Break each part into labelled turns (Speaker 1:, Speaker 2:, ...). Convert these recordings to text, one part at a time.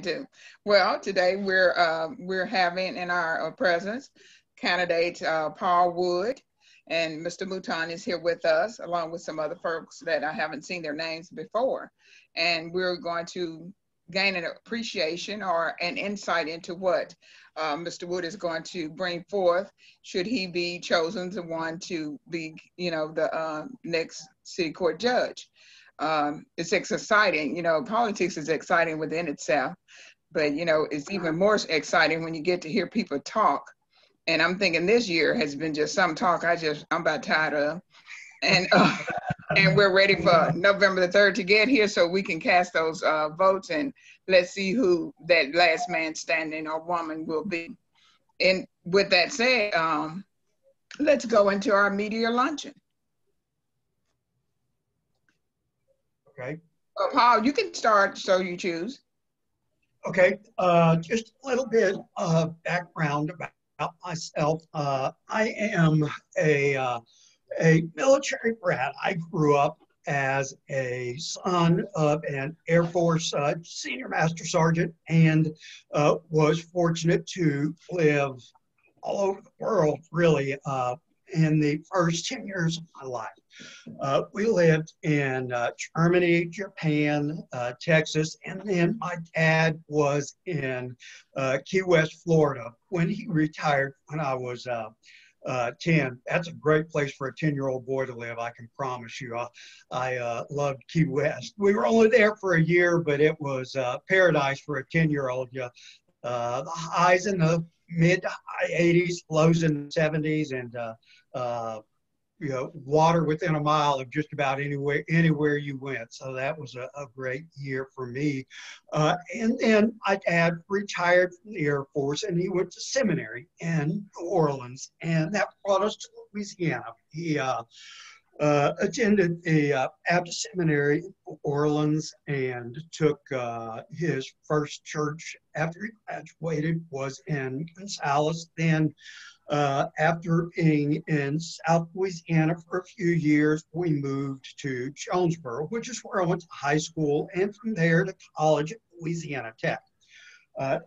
Speaker 1: too. Well, today we're having in our presence candidates Paul Wood and Mr. Mouton is here with us, along with some other folks that I haven't seen their names before. And we're going to gain an appreciation or an insight into what Mr. Wood is going to bring forth should he be chosen the one to be, the next city court judge. It's exciting, politics is exciting within itself, but, it's even more exciting when you get to hear people talk. And I'm thinking this year has been just some talk I'm about tired of. And and we're ready for November the 3rd to get here so we can cast those votes, and let's see who that last man standing or woman will be. And with that said, let's go into our media luncheon.
Speaker 2: Okay.
Speaker 1: Paul, you can start, so you choose.
Speaker 2: Okay, just a little bit of background about myself. I am a military brat. I grew up as a son of an Air Force senior master sergeant and was fortunate to live all over the world, really, in the first 10 years of my life. We lived in Germany, Japan, Texas, and then my dad was in Key West, Florida when he retired when I was 10. That's a great place for a 10-year-old boy to live, I can promise you. I loved Key West. We were only there for a year, but it was paradise for a 10-year-old. The highs in the mid to high 80s, lows in the 70s, and water within a mile of just about anywhere you went. So that was a great year for me. And then my dad retired from the Air Force and he went to seminary in New Orleans, and that brought us to Louisiana. He attended the Baptist Seminary in New Orleans and took his first church after he graduated was in Gonzales. Then after being in South Louisiana for a few years, we moved to Jonesboro, which is where I went to high school, and from there to college at Louisiana Tech.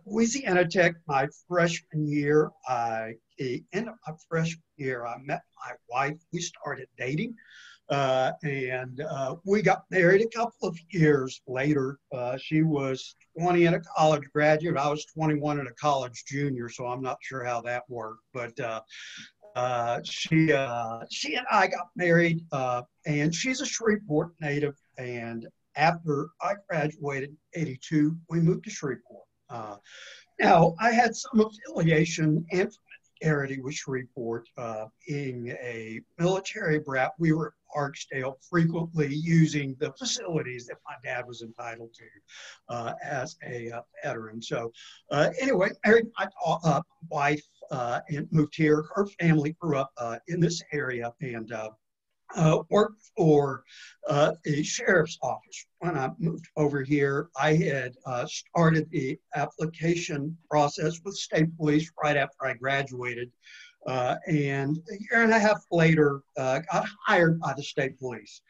Speaker 2: Louisiana Tech, my freshman year, end of my freshman year, I met my wife. We started dating, and we got married a couple of years later. She was 20 and a college graduate. I was 21 and a college junior, so I'm not sure how that worked. But she and I got married, and she's a Shreveport native. And after I graduated in '82, we moved to Shreveport. Now, I had some affiliation and familiarity with Shreveport. Being a military brat, we were at Archdale, frequently using the facilities that my dad was entitled to as a veteran. So anyway, married my wife and moved here. Her family grew up in this area and worked for the sheriff's office. When I moved over here, I had started the application process with state police right after I graduated. And a year and a half later, got hired by the state police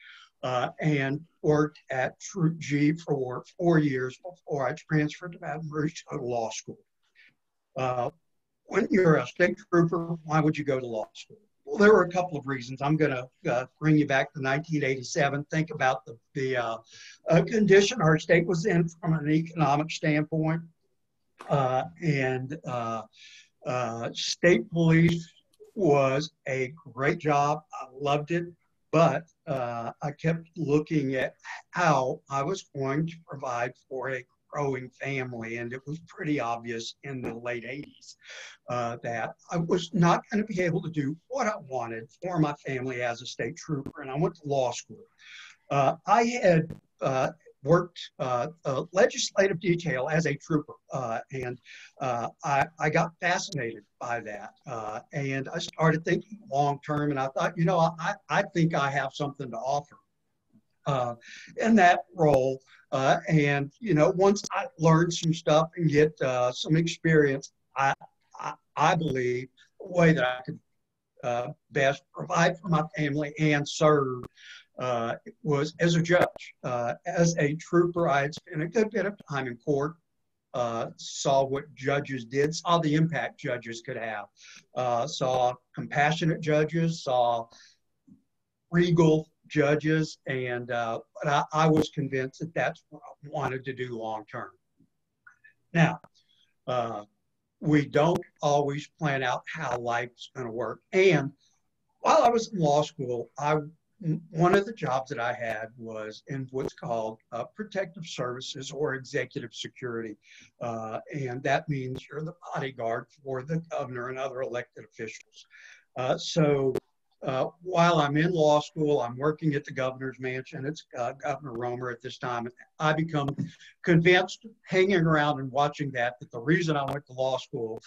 Speaker 2: and worked at Troop G for 4 years before I transferred to Baton Rouge to go to law school. When you're a state trooper, why would you go to law school? Well, there were a couple of reasons. I'm going to bring you back to 1987. Think about the condition our state was in from an economic standpoint. State police was a great job. I loved it, but I kept looking at how I was going to provide for a growing family, and it was pretty obvious in the late 80s that I was not going to be able to do what I wanted for my family as a state trooper, and I went to law school. I had worked legislative detail as a trooper, and I got fascinated by that, and I started thinking long term, and I thought, I think I have something to offer in that role. And once I learned some stuff and get some experience, I believe the way that I could best provide for my family and serve was as a judge. As a trooper, I had spent a good bit of time in court. saw what judges did, saw the impact judges could have, saw compassionate judges, saw regal judges, and but I was convinced that that's what I wanted to do long term. Now, we don't always plan out how life's going to work. And while I was in law school, one of the jobs that I had was in what's called protective services or executive security. And that means you're the bodyguard for the governor and other elected officials. So while I'm in law school, I'm working at the governor's mansion. It's Governor Romer at this time. I become convinced, hanging around and watching that the reason I went to law school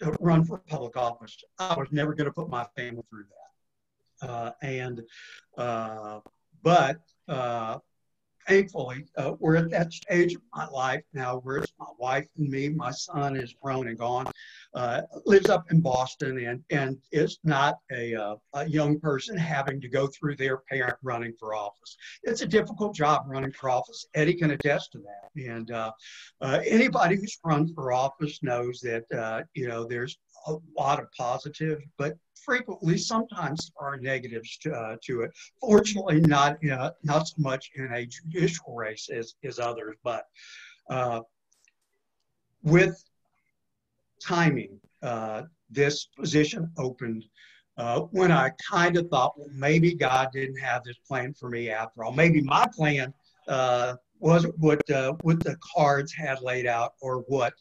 Speaker 2: to run for public office, I was never going to put my family through that. But thankfully, we're at that stage of my life now where it's my wife and me. My son is grown and gone, lives up in Boston, and is not a young person having to go through their parent running for office. It's a difficult job running for office. Eddie can attest to that. And anybody who's run for office knows that, there's a lot of positives, but frequently, sometimes there are negatives to it. Fortunately, not so much in a judicial race as others, but with timing, this position opened when I kind of thought, well, maybe God didn't have this plan for me after all. Maybe my plan wasn't what the cards had laid out or what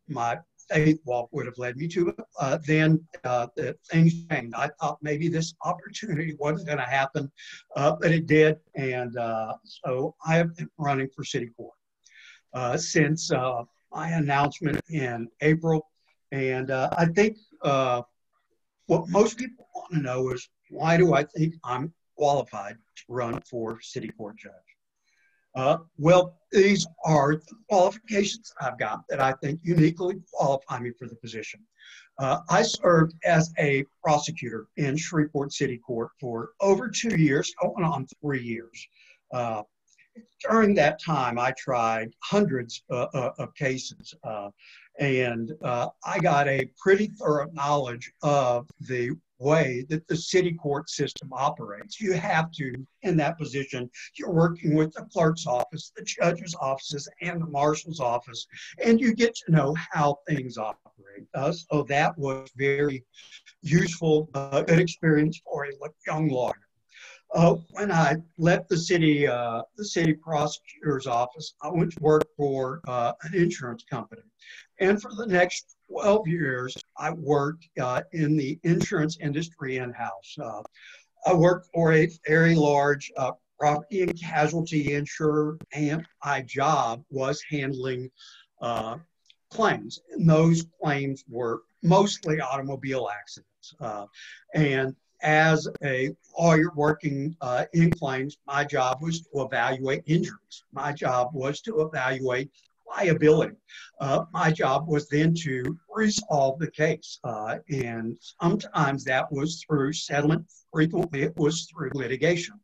Speaker 2: my faith walk would have led me to. Then the things changed. I thought maybe this opportunity wasn't going to happen, but it did. And so I have been running for city court since my announcement in April. And I think what most people want to know is, why do I think I'm qualified to run for city court judge? Well, these are the qualifications I've got that I think uniquely qualify me for the position. I served as a prosecutor in Shreveport City Court for over 2 years, going on 3 years. During that time, I tried hundreds of cases, and I got a pretty thorough knowledge of the way that the city court system operates. You have to, in that position, you're working with the clerk's office, the judge's offices, and the marshal's office, and you get to know how things operate. So that was very useful, good experience for a young lawyer. When I left the city prosecutor's office, I went to work for an insurance company. And for the next 12 years, I worked in the insurance industry in-house. I worked for a very large property and casualty insurer, and my job was handling claims. And those claims were mostly automobile accidents. And as a lawyer working in claims, my job was to evaluate injuries. My job was to evaluate liability. My job was then to resolve the case. And sometimes that was through settlement. Frequently, it was through litigation.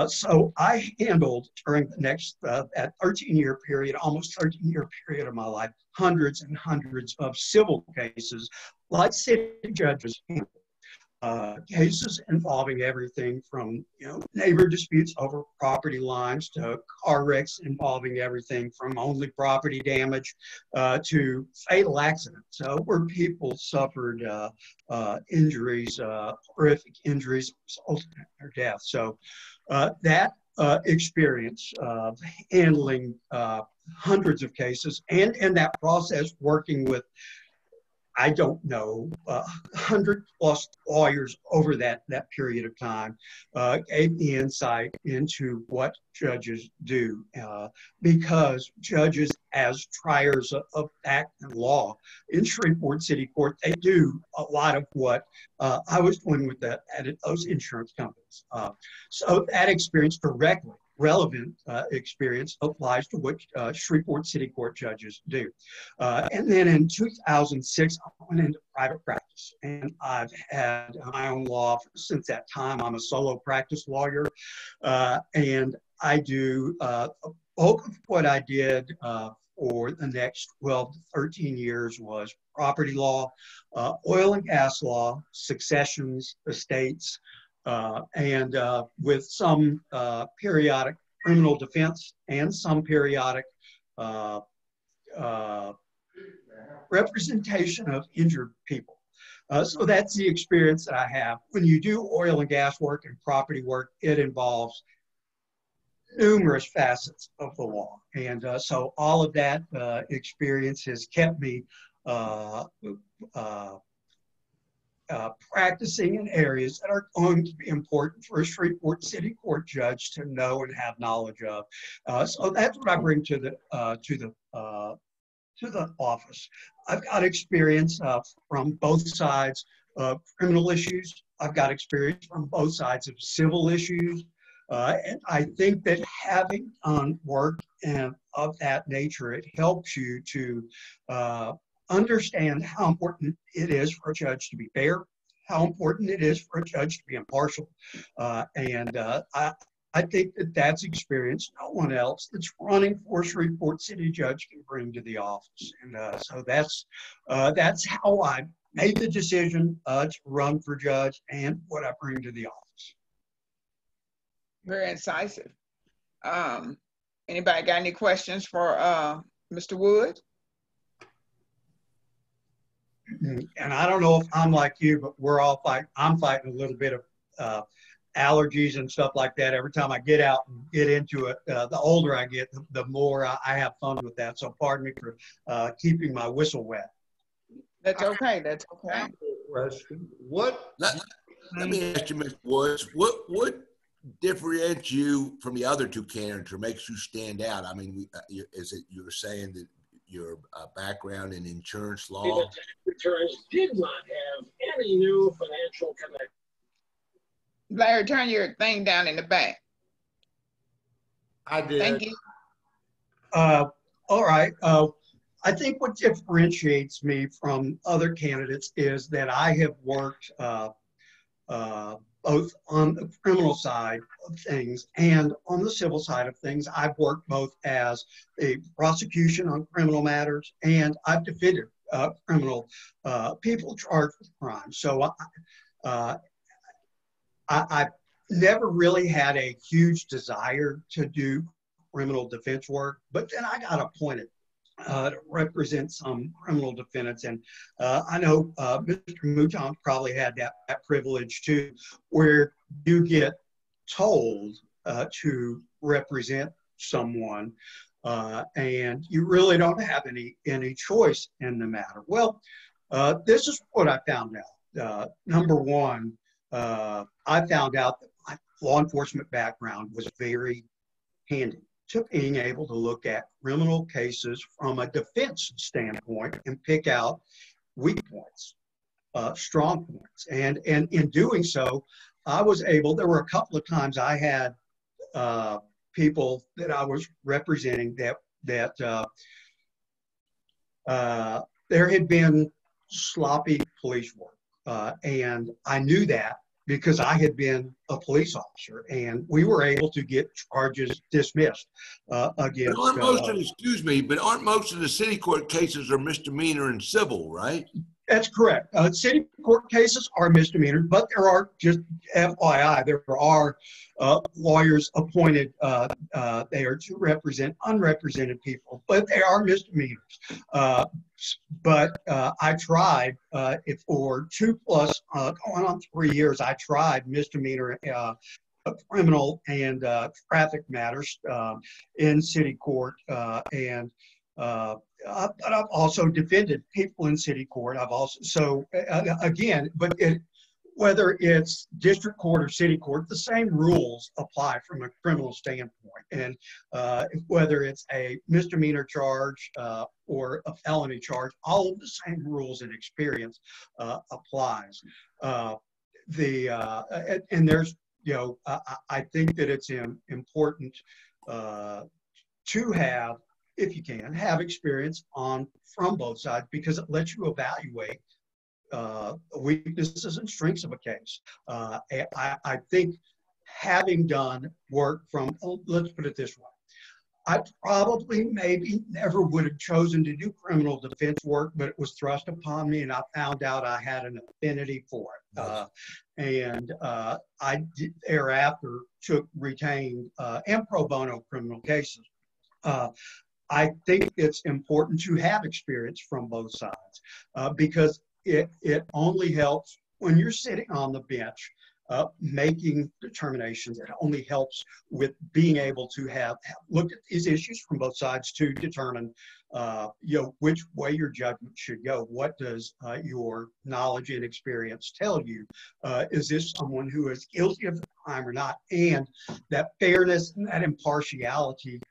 Speaker 2: So I handled, during the next, that 13-year period, almost 13-year period of my life, hundreds and hundreds of civil cases like city judges handle. Cases involving everything from neighbor disputes over property lines to car wrecks involving everything from only property damage to fatal accidents where people suffered injuries, horrific injuries resulting in their death. So that experience of handling hundreds of cases and in that process working with, I don't know, 100+ lawyers over that period of time gave me insight into what judges do, because judges, as triers of fact and law in Shreveport City Court, they do a lot of what I was doing with those insurance companies. So that experience directly relevant experience applies to what Shreveport City Court judges do. And then in 2006, I went into private practice, and I've had my own law since that time. I'm a solo practice lawyer, and I do bulk of what I did for the next 12 to 13 years was property law, oil and gas law, successions, estates, and with some periodic criminal defense and some periodic representation of injured people. So that's the experience that I have. When you do oil and gas work and property work, it involves numerous facets of the law. And so all of that experience has kept me practicing in areas that are going to be important for a Shreveport City Court judge to know and have knowledge of. So that's what I bring to the office. I've got experience from both sides of criminal issues. I've got experience from both sides of civil issues. And I think that having done work of that nature, it helps you to understand how important it is for a judge to be fair, how important it is for a judge to be impartial. I think that that's experience no one else that's running for Shreveport City Judge can bring to the office. And so that's how I made the decision to run for judge and what I bring to the office.
Speaker 1: Very incisive. Anybody got any questions for Mr. Wood?
Speaker 2: And I don't know if I'm like you, but we're all I'm fighting a little bit of allergies and stuff like that. Every time I get out and get into it, the older I get, the more I have fun with that. So pardon me for keeping my whistle wet.
Speaker 1: That's okay. That's okay.
Speaker 3: Let me ask you, Mr. Woods, what differentiates you from the other two candidates or makes you stand out? I mean, is it you're saying that your background in insurance law?
Speaker 4: The tax returns did not have any new financial connection.
Speaker 1: Larry, turn your thing down in the back.
Speaker 4: I did.
Speaker 1: Thank you.
Speaker 2: All right. I think what differentiates me from other candidates is that I have worked both on the criminal side of things and on the civil side of things. I've worked both as a prosecution on criminal matters and I've defended criminal people charged with crime. So I never really had a huge desire to do criminal defense work, but then I got appointed to represent some criminal defendants. And I know Mr. Mouton probably had that privilege too, where you get told to represent someone and you really don't have any choice in the matter. Well, this is what I found out. Number one, I found out that my law enforcement background was very handy to being able to look at criminal cases from a defense standpoint and pick out weak points, strong points. And in doing so, I was able, there were a couple of times I had people that I was representing that there had been sloppy police work. And I knew that because I had been a police officer, and we were able to get charges dismissed against.
Speaker 3: But aren't most of the city court cases are misdemeanor and civil, right?
Speaker 2: That's correct. City court cases are misdemeanors, but there are, just FYI, there are lawyers appointed. They are to represent unrepresented people, but they are misdemeanors. But I tried for 2+ going on 3 years. I tried misdemeanor, criminal, and traffic matters in city court, but I've also defended people in city court. I've also, again, but whether it's district court or city court, the same rules apply from a criminal standpoint. And whether it's a misdemeanor charge or a felony charge, all of the same rules and experience applies. And there's, I think that it's important to have, if you can, have experience from both sides, because it lets you evaluate weaknesses and strengths of a case. I think having done work from, let's put it this way, I probably maybe never would have chosen to do criminal defense work, but it was thrust upon me and I found out I had an affinity for it. I thereafter retained and pro bono criminal cases. I think it's important to have experience from both sides because it only helps when you're sitting on the bench making determinations. It only helps with being able to have looked at these issues from both sides to determine which way your judgment should go. What does your knowledge and experience tell you? Is this someone who is guilty of the crime or not? And that fairness and that impartiality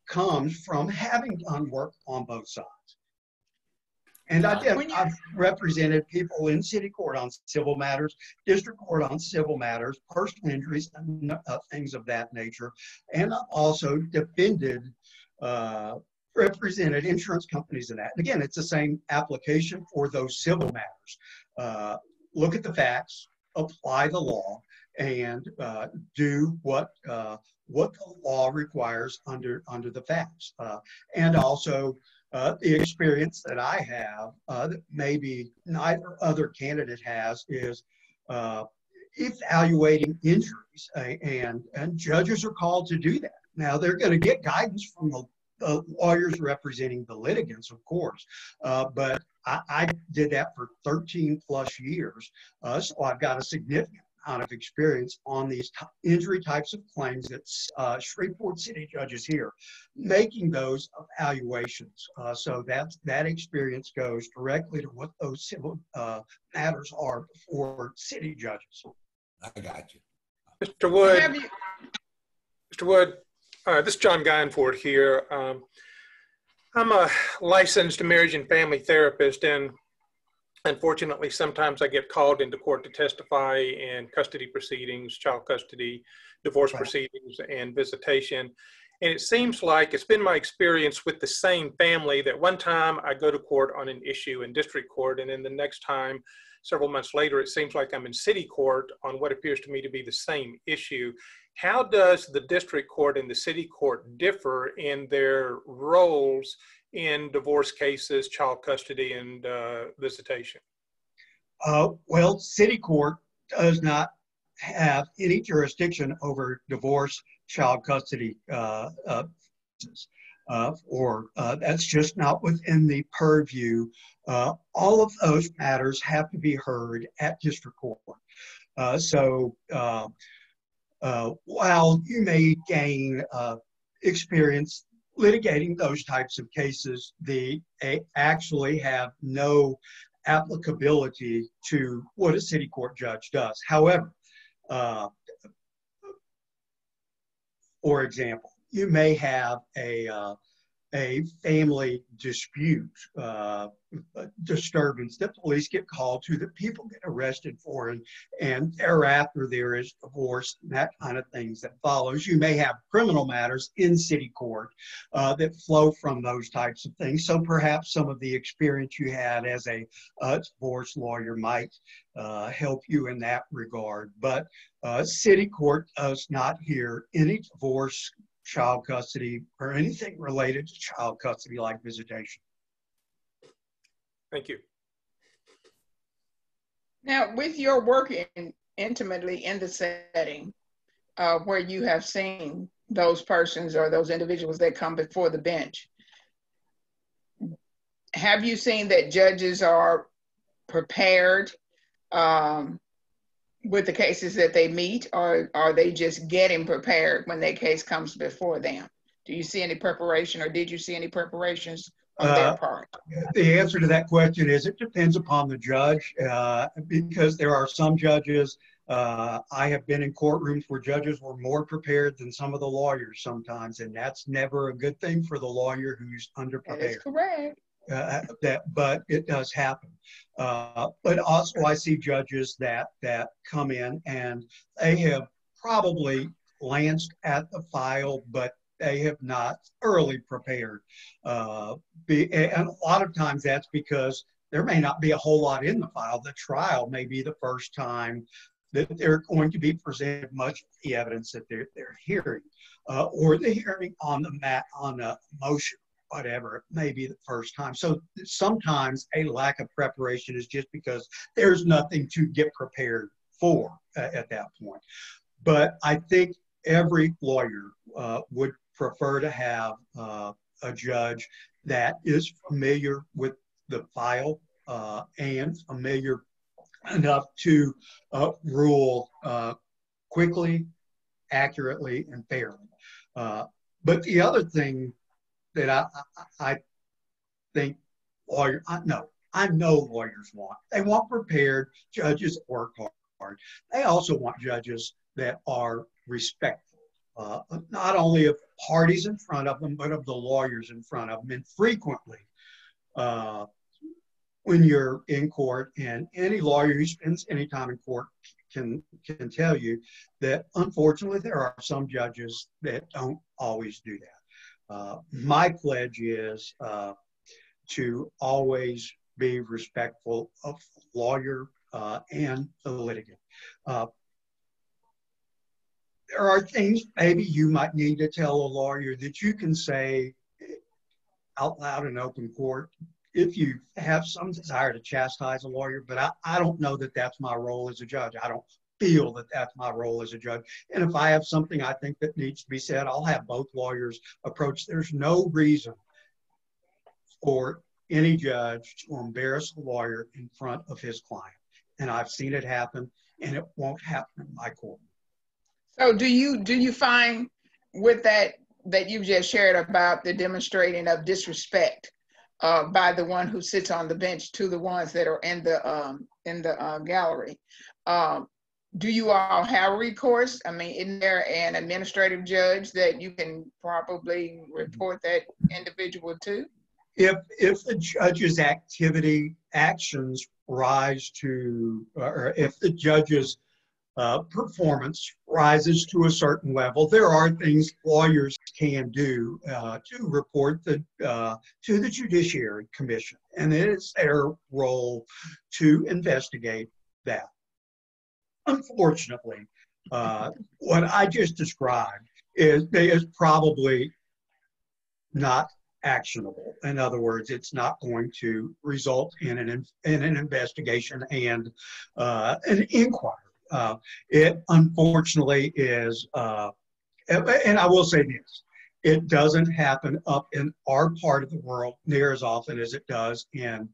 Speaker 2: comes from having done work on both sides. And I've represented people in city court on civil matters, district court on civil matters, personal injuries, and things of that nature. And I've also represented insurance companies in that. And again, it's the same application for those civil matters. Look at the facts, apply the law, and do what the law requires under the facts. And also the experience that I have that maybe neither other candidate has is evaluating injuries, and judges are called to do that. Now they're going to get guidance from the lawyers representing the litigants, of course, but I did that for 13 plus years, so I've got a significant amount of experience on these injury types of claims that Shreveport City judges here, making those evaluations. So that experience goes directly to what those civil matters are for city judges.
Speaker 3: I got you.
Speaker 5: Mr. Wood, this is John Guyanford here. I'm a licensed marriage and family therapist, and unfortunately, sometimes I get called into court to testify in custody proceedings, child custody, divorce proceedings, and visitation. And it seems like it's been my experience with the same family that one time I go to court on an issue in district court, and then the next time, several months later, it seems like I'm in city court on what appears to me to be the same issue. How does the district court and the city court differ in their roles in divorce cases, child custody, and visitation?
Speaker 2: Well, city court does not have any jurisdiction over divorce, child custody cases, or that's just not within the purview. All of those matters have to be heard at district court. So while you may gain experience litigating those types of cases, they actually have no applicability to what a city court judge does. However, for example, you may have a family dispute, disturbance that police get called to, that people get arrested for, and thereafter there is divorce, that kind of things that follows. You may have criminal matters in city court that flow from those types of things. So perhaps some of the experience you had as a divorce lawyer might help you in that regard. But city court does not hear any divorce, child custody, or anything related to child custody like visitation.
Speaker 5: Thank you.
Speaker 1: Now, with your working intimately in the setting where you have seen those persons or those individuals that come before the bench, have you seen that judges are prepared with the cases that they meet, or are they just getting prepared when their case comes before them? Do you see any preparation, or did you see any preparations on their part?
Speaker 2: The answer to that question is it depends upon the judge, because there are some judges, I have been in courtrooms where judges were more prepared than some of the lawyers sometimes, and that's never a good thing for the lawyer who's underprepared.
Speaker 1: That is correct.
Speaker 2: But it does happen. But also I see judges that come in and they have probably glanced at the file, but they have not thoroughly prepared. And a lot of times that's because there may not be a whole lot in the file. The trial may be the first time that they're going to be presented much of the evidence that they're hearing, or the hearing on a motion, whatever it may be the first time. So sometimes a lack of preparation is just because there's nothing to get prepared for at that point. But I think every lawyer would prefer to have a judge that is familiar with the file and familiar enough to rule quickly, accurately, and fairly. But the other thing that I think I know lawyers want. They want prepared judges that work hard. They also want judges that are respectful, not only of parties in front of them, but of the lawyers in front of them. And frequently, when you're in court, and any lawyer who spends any time in court can tell you that, unfortunately, there are some judges that don't always do that. My pledge is to always be respectful of the lawyer and the litigant. There are things maybe you might need to tell a lawyer that you can say out loud in open court if you have some desire to chastise a lawyer, but I don't know that that's my role as a judge. I don't feel that that's my role as a judge. And if I have something I think that needs to be said, I'll have both lawyers approach. There's no reason for any judge to embarrass a lawyer in front of his client. And I've seen it happen, and it won't happen in my court.
Speaker 1: So do you find with that you just shared about the demonstrating of disrespect by the one who sits on the bench to the ones that are in the gallery, do you all have recourse? I mean, isn't there an administrative judge that you can probably report that individual to?
Speaker 2: If the judge's actions rise to, or if the judge's performance rises to a certain level, there are things lawyers can do to report to the Judiciary Commission, and it is their role to investigate that. Unfortunately, what I just described is probably not actionable. In other words, it's not going to result in an investigation and an inquiry. It unfortunately is, and I will say this, it doesn't happen up in our part of the world near as often as it does in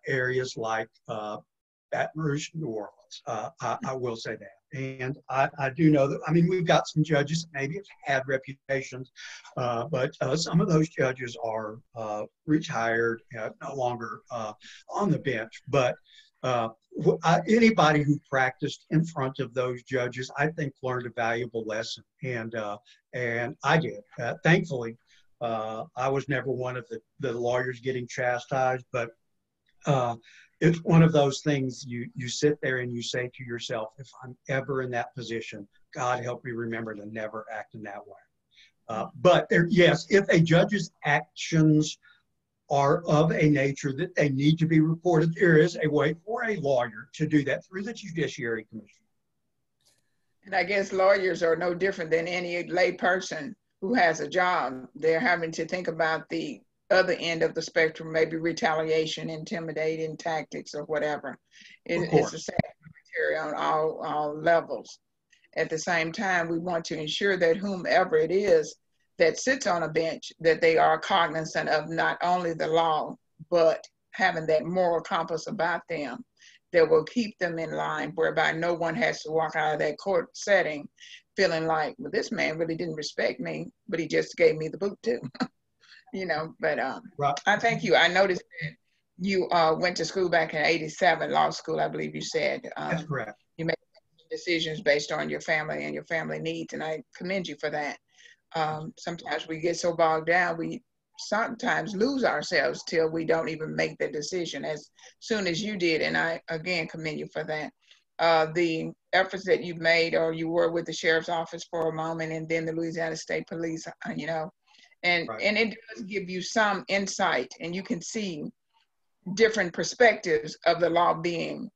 Speaker 2: areas like Baton Rouge, New Orleans. I will say that. And I do know that, I mean, we've got some judges that maybe have had reputations, but some of those judges are retired, no longer on the bench. But anybody who practiced in front of those judges, I think, learned a valuable lesson. And I did. Thankfully, I was never one of the lawyers getting chastised, but it's one of those things you sit there and you say to yourself, if I'm ever in that position, God help me remember to never act in that way. But yes, if a judge's actions are of a nature that they need to be reported, there is a way for a lawyer to do that through the Judiciary Commission.
Speaker 1: And I guess lawyers are no different than any lay person who has a job. They're having to think about the other end of the spectrum, maybe retaliation, intimidating tactics, or whatever. It's a sad material on all levels. At the same time, we want to ensure that whomever it is that sits on a bench, that they are cognizant of not only the law, but having that moral compass about them that will keep them in line, whereby no one has to walk out of that court setting feeling like, well, this man really didn't respect me, but he just gave me the boot too. You know, but right. I thank you. I noticed that you went to school back in '87, law school, I believe you said.
Speaker 2: That's correct.
Speaker 1: You made decisions based on your family and your family needs, and I commend you for that. Sometimes we get so bogged down, we sometimes lose ourselves till we don't even make the decision as soon as you did, and I, again, commend you for that. The efforts that you've made, or you were with the Sheriff's Office for a moment, and then the Louisiana State Police, you know, and it does give you some insight, and you can see different perspectives of the law being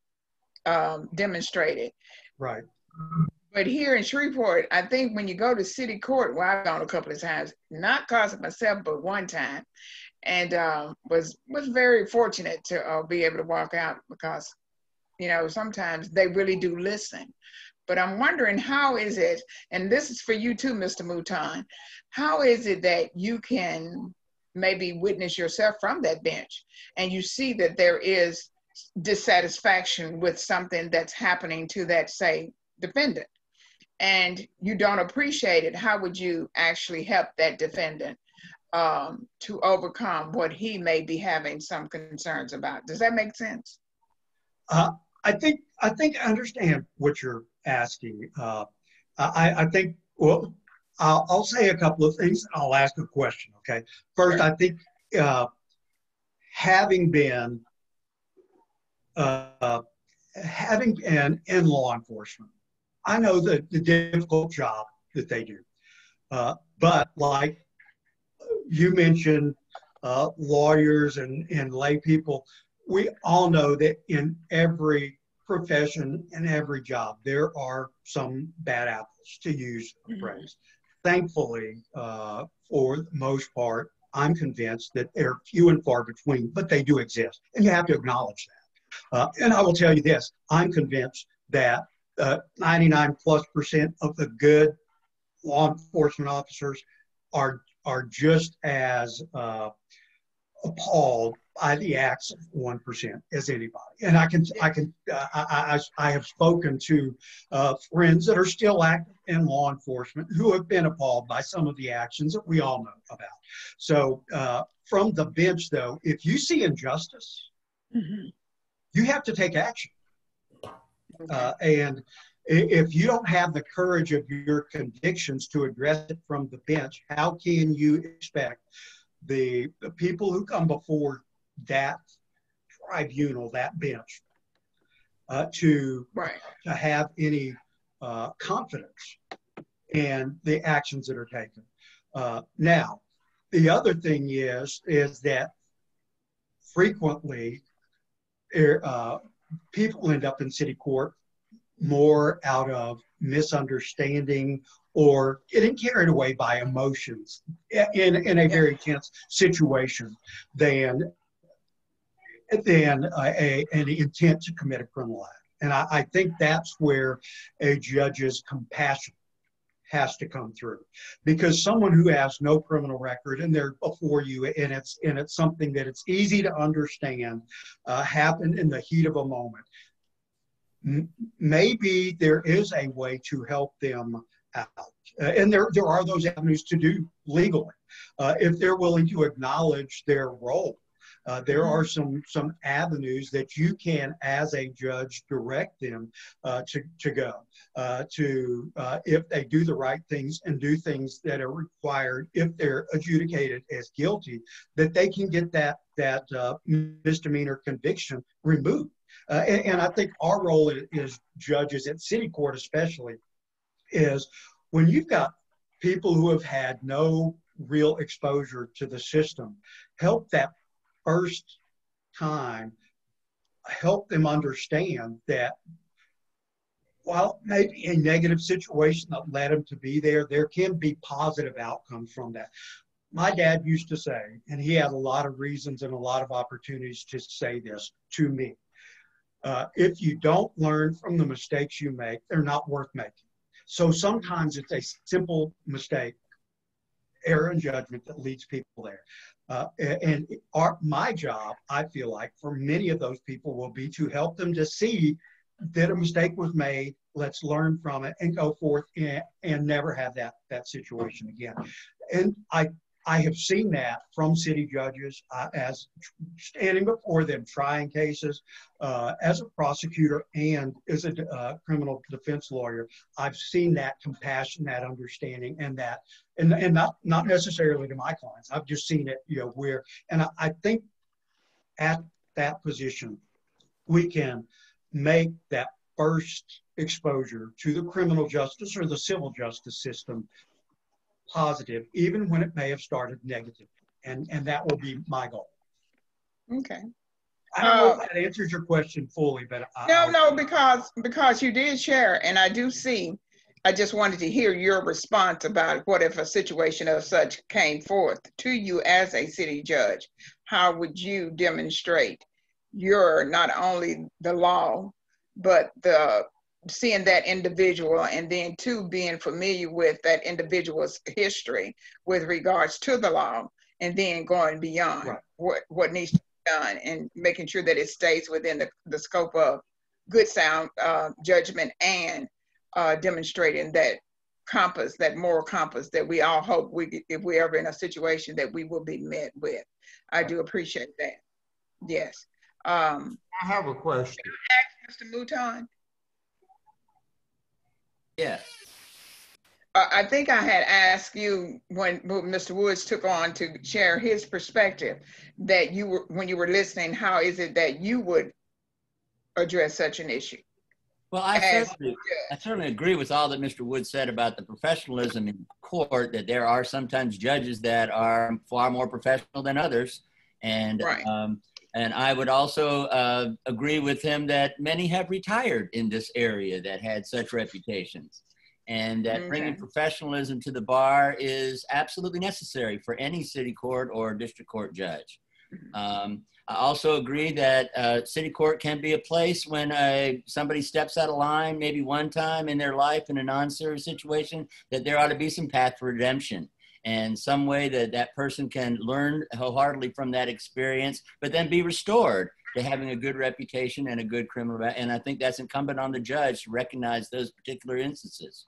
Speaker 1: demonstrated.
Speaker 2: Right.
Speaker 1: But here in Shreveport, I think when you go to city court, well, I've gone a couple of times, not cause of myself, but one time, and was very fortunate to be able to walk out because, you know, sometimes they really do listen. But I'm wondering, how is it, and this is for you too, Mr. Mouton, how is it that you can maybe witness yourself from that bench and you see that there is dissatisfaction with something that's happening to that, say, defendant, and you don't appreciate it? How would you actually help that defendant to overcome what he may be having some concerns about? Does that make sense?
Speaker 2: I think I understand what you're asking. I think, well, I'll say a couple of things. I'll ask a question. Okay. First, sure. I think having been in law enforcement, I know the difficult job that they do. But like you mentioned, lawyers and lay people, we all know that in every profession and every job, there are some bad apples, to use the phrase. Thankfully, for the most part, I'm convinced that they're few and far between, but they do exist. And you have to acknowledge that. And I will tell you this, I'm convinced that 99+% of the good law enforcement officers are just as appalled by the acts of 1% as anybody. And I have spoken to friends that are still active in law enforcement who have been appalled by some of the actions that we all know about. So from the bench, though, if you see injustice, you have to take action. And if you don't have the courage of your convictions to address it from the bench, how can you expect the people who come before that tribunal, that bench, to have any confidence in the actions that are taken? Now, the other thing is that frequently people end up in city court more out of misunderstanding or getting carried away by emotions in a very tense situation than an intent to commit a criminal act. And I think that's where a judge's compassion has to come through, because someone who has no criminal record and they're before you, and it's something that it's easy to understand happened in the heat of a moment. Maybe there is a way to help them out. And there are those avenues to do legally. If they're willing to acknowledge their role, there are some avenues that you can, as a judge, direct them to go if they do the right things and do things that are required, if they're adjudicated as guilty, that they can get that misdemeanor conviction removed. And I think our role as judges at city court especially is when you've got people who have had no real exposure to the system, help that first time, help them understand that while maybe a negative situation that led them to be there, there can be positive outcomes from that. My dad used to say, and he had a lot of reasons and a lot of opportunities to say this to me, if you don't learn from the mistakes you make, they're not worth making. So sometimes it's a simple mistake, error in judgment, that leads people there. And my job, I feel like, for many of those people will be to help them to see that a mistake was made, let's learn from it and go forth and never have that situation again. And I have seen that from city judges as standing before them, trying cases as a prosecutor and as a criminal defense lawyer. I've seen that compassion, that understanding, and not necessarily to my clients. I've just seen it, and I think at that position, we can make that first exposure to the criminal justice or the civil justice system positive, even when it may have started negative. And that will be my goal.
Speaker 1: Okay.
Speaker 2: I don't know if that answers your question fully, but
Speaker 1: no, because you did share, and I do see. I just wanted to hear your response about what if a situation of such came forth to you as a city judge. How would you demonstrate your not only the law, but the seeing that individual, and then two, being familiar with that individual's history with regards to the law, and then going beyond what needs to be done and making sure that it stays within the scope of good sound judgment, and demonstrating that compass, that moral compass that we all hope if we're ever in a situation that we will be met with. I do appreciate that. Yes.
Speaker 6: I have a question.
Speaker 1: Mr. Mouton?
Speaker 7: Yes.
Speaker 1: I think I had asked you when Mr. Woods took on to share his perspective, that when you were listening, how is it that you would address such an issue?
Speaker 7: Well, I certainly agree with all that Mr. Woods said about the professionalism in court, that there are sometimes judges that are far more professional than others. And, and I would also agree with him that many have retired in this area that had such reputations. And that bringing professionalism to the bar is absolutely necessary for any city court or district court judge. I also agree that city court can be a place when somebody steps out of line, maybe one time in their life in a non-serious situation, that there ought to be some path for redemption and some way that that person can learn wholeheartedly from that experience, but then be restored to having a good reputation and a good criminal. And I think that's incumbent on the judge to recognize those particular instances.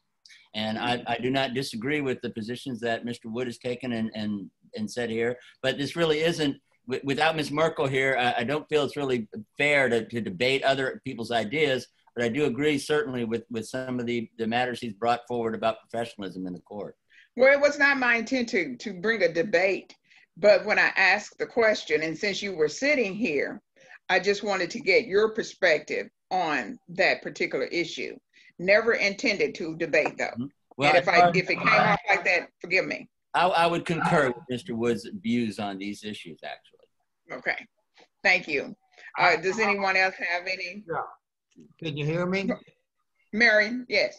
Speaker 7: And I do not disagree with the positions that Mr. Wood has taken and said here, but this really isn't, without Ms. Merkel here, I don't feel it's really fair to debate other people's ideas, but I do agree certainly with some of the matters he's brought forward about professionalism in the court.
Speaker 1: Well, it was not my intent to bring a debate, but when I asked the question, and since you were sitting here, I just wanted to get your perspective on that particular issue. Never intended to debate though. Well, and if it came off like that, forgive me.
Speaker 7: I would concur with Mr. Wood's views on these issues, actually.
Speaker 1: Okay, thank you. Does anyone else have any?
Speaker 6: Yeah. Can you hear me?
Speaker 1: Mary, yes.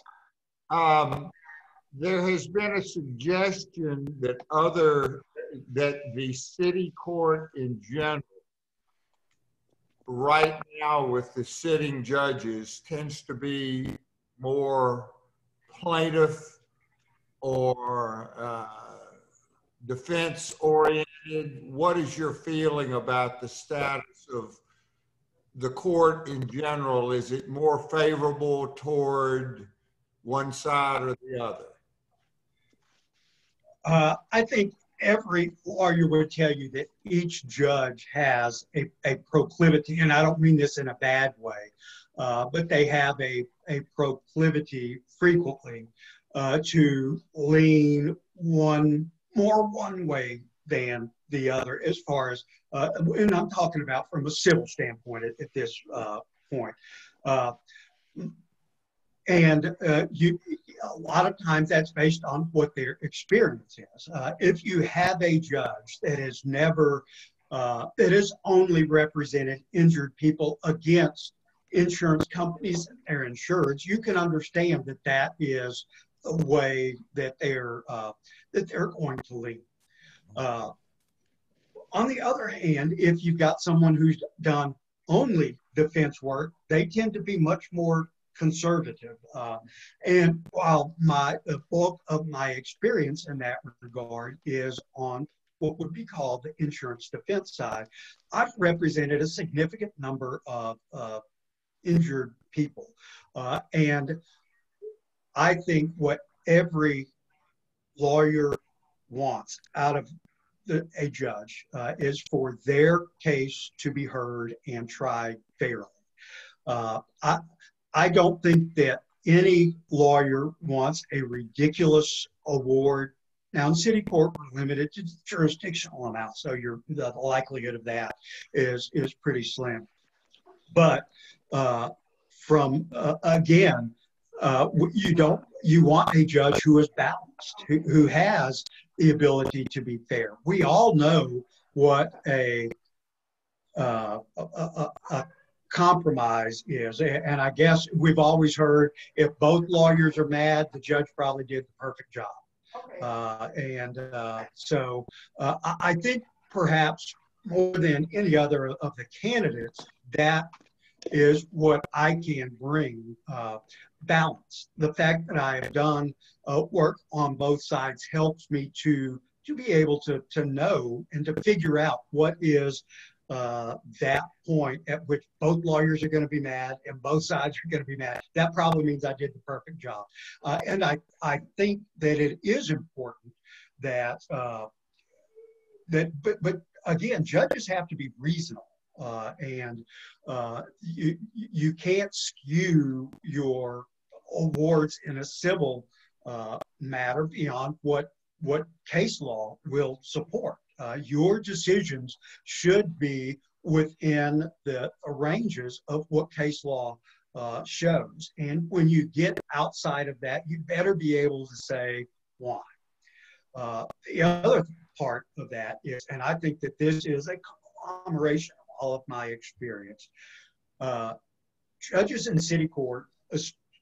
Speaker 6: There has been a suggestion that the city court in general, right now with the sitting judges, tends to be more plaintiff or defense oriented. What is your feeling about the status of the court in general? Is it more favorable toward one side or the other?
Speaker 2: I think every lawyer would tell you that each judge has a proclivity, and I don't mean this in a bad way, but they have a proclivity frequently to lean one way than the other, as far as, and I'm talking about from a civil standpoint at this point. A lot of times that's based on what their experience is. If you have a judge that has never, that has only represented injured people against insurance companies and their insureds, you can understand that that is the way that they're going to lean. On the other hand, if you've got someone who's done only defense work, they tend to be much more conservative. And while the bulk of my experience in that regard is on what would be called the insurance defense side, I've represented a significant number of injured people. And I think what every lawyer wants out of a judge is for their case to be heard and tried fairly. I don't think that any lawyer wants a ridiculous award. Now in city court, we're limited to jurisdictional amount, so the likelihood of that is pretty slim. But again, you want a judge who is balanced, who has the ability to be fair. We all know what a a compromise is. And I guess we've always heard if both lawyers are mad, the judge probably did the perfect job. So I think perhaps more than any other of the candidates, that is what I can bring, balance. The fact that I have done work on both sides helps me to be able to know and to figure out what is that point at which both lawyers are going to be mad and both sides are going to be mad. That probably means I did the perfect job. And I think that it is important that, but again, judges have to be reasonable. You can't skew your awards in a civil matter beyond what case law will support. Your decisions should be within the ranges of what case law shows. And when you get outside of that, you better be able to say why. The other part of that is, and I think that this is a conglomeration of all of my experience, judges in city court,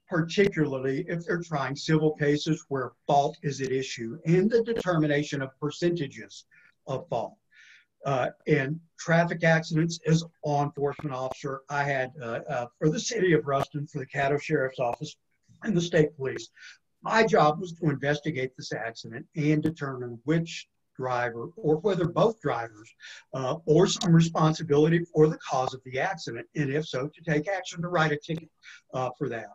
Speaker 2: particularly if they're trying civil cases where fault is at issue and the determination of percentages of fault. In traffic accidents, as a law enforcement officer, I had, for the city of Ruston, for the Caddo Sheriff's Office and the state police, my job was to investigate this accident and determine which driver, or whether both drivers, or some responsibility for the cause of the accident, and if so, to take action to write a ticket for that.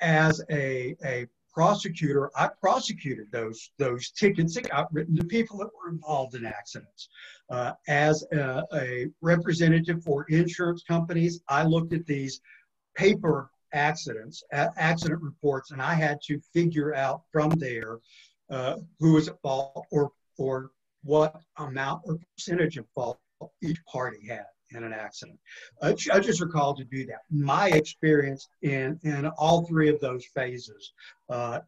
Speaker 2: As a prosecutor, I prosecuted those tickets that got written to people that were involved in accidents. As a representative for insurance companies, I looked at these paper accident reports, and I had to figure out from there who was at fault or what amount or percentage of fault each party had in an accident. Judges are called to do that. My experience in all three of those phases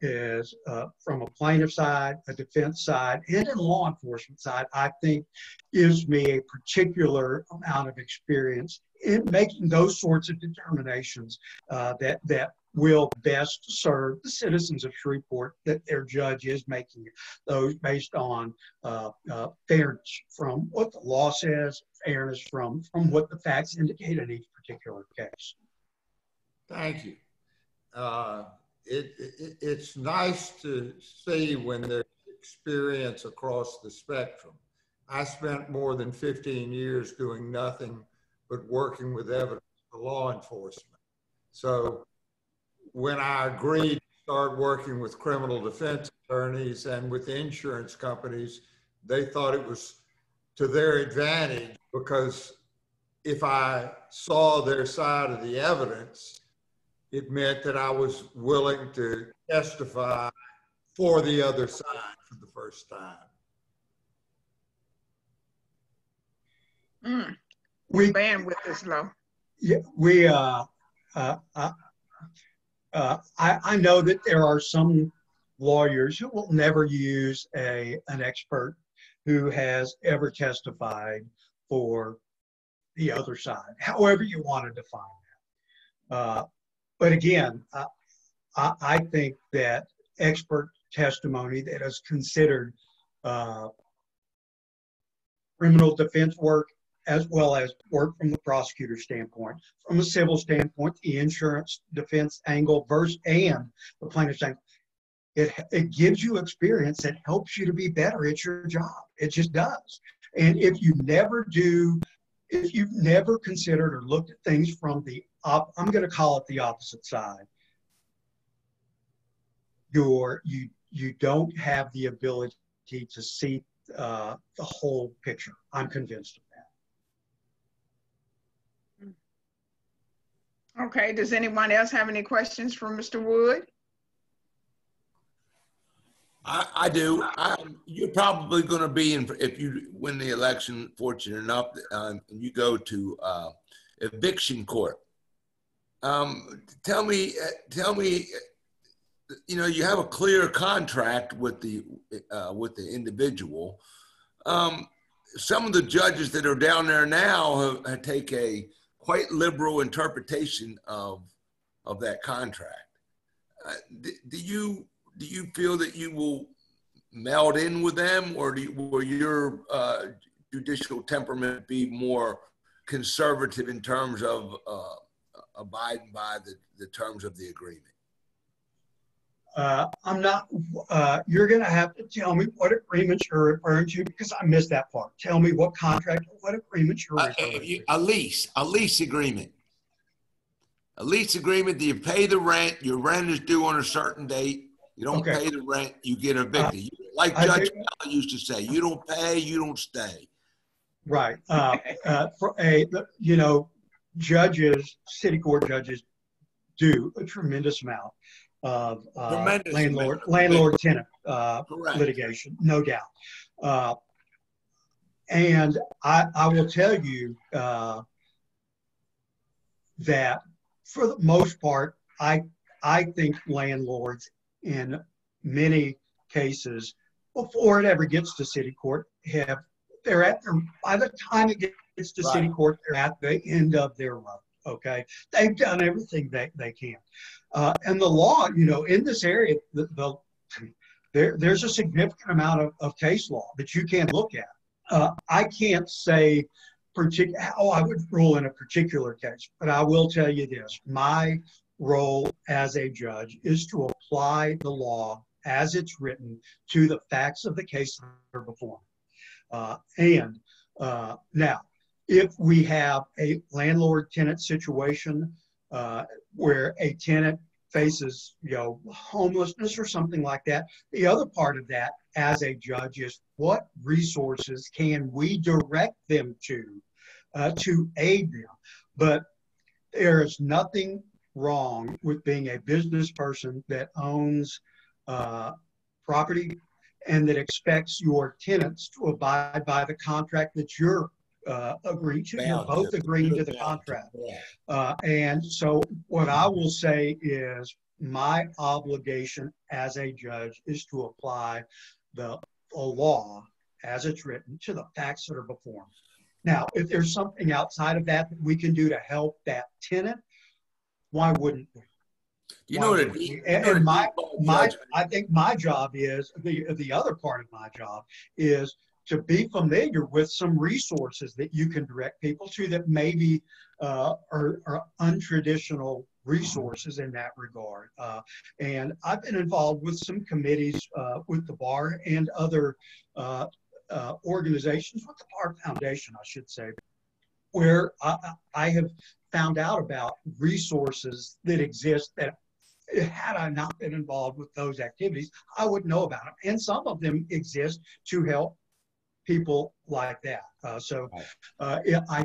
Speaker 2: is from a plaintiff side, a defense side, and a law enforcement side, I think gives me a particular amount of experience in making those sorts of determinations that will best serve the citizens of Shreveport, that their judge is making those based on fairness from what the law says, fairness from what the facts indicate in each particular case.
Speaker 6: Thank you. It's nice to see when there's experience across the spectrum. I spent more than 15 years doing nothing but working with evidence for law enforcement. So when I agreed to start working with criminal defense attorneys and with insurance companies, they thought it was to their advantage, because if I saw their side of the evidence, it meant that I was willing to testify for the other side for the first time.
Speaker 1: Bandwidth is low.
Speaker 2: Yeah, I know that there are some lawyers who will never use an expert who has ever testified for the other side, however you want to define that. But again, I think that expert testimony that is considered criminal defense work, as well as work from the prosecutor's standpoint, from a civil standpoint, the insurance defense angle and the plaintiff's angle, it gives you experience that helps you to be better at your job. It just does. And if you've never considered or looked at things from I'm going to call it the opposite side, you don't have the ability to see the whole picture. I'm convinced of that.
Speaker 1: Okay, does anyone else have any questions for Mr. Wood?
Speaker 3: I do. You're probably going to be if you win the election, fortunate enough, and you go to eviction court. Tell me, you have a clear contract with the individual. some of the judges that are down there now have take a quite liberal interpretation of that contract. Do you feel that you will meld in with them, or will your judicial temperament be more conservative in terms of abiding by the terms of the agreement?
Speaker 2: I'm not, you're going to have to tell me what agreements you're referring to, because I missed that part. Tell me what contract, what agreements you're referring to.
Speaker 3: A lease agreement. A lease agreement, do you pay the rent? Your rent is due on a certain date. You don't pay the rent, you get evicted. Like Judge Kelly used to say, you don't pay, you don't stay.
Speaker 2: Right. Judges, city court judges do a tremendous amount of landlord-tenant litigation, no doubt. And I will tell you that for the most part, I think landlords in many cases, before it ever gets to city court, by the time it gets to city court, they're at the end of their road. Okay, they've done everything they can, and the law, in this area, there's a significant amount of case law that you can look at. I can't say how I would rule in a particular case, but I will tell you this: my role as a judge is to apply the law as it's written to the facts of the case that are before me. Now, if we have a landlord-tenant situation where a tenant faces, homelessness or something like that, the other part of that as a judge is what resources can we direct them to aid them. But there is nothing wrong with being a business person that owns property and that expects your tenants to abide by the contract that you're agreeing to. You're both agreeing to the contract. And so what I will say is my obligation as a judge is to apply the law as it's written to the facts that are before me. Now, if there's something outside of that we can do to help that tenant, why wouldn't we? I think my job is, the other part of my job is to be familiar with some resources that you can direct people to that maybe are untraditional resources in that regard. And I've been involved with some committees with the bar and other organizations, with the Bar Foundation, I should say, where I have found out about resources that exist that, had I not been involved with those activities, I would know about them. And some of them exist to help people like that. I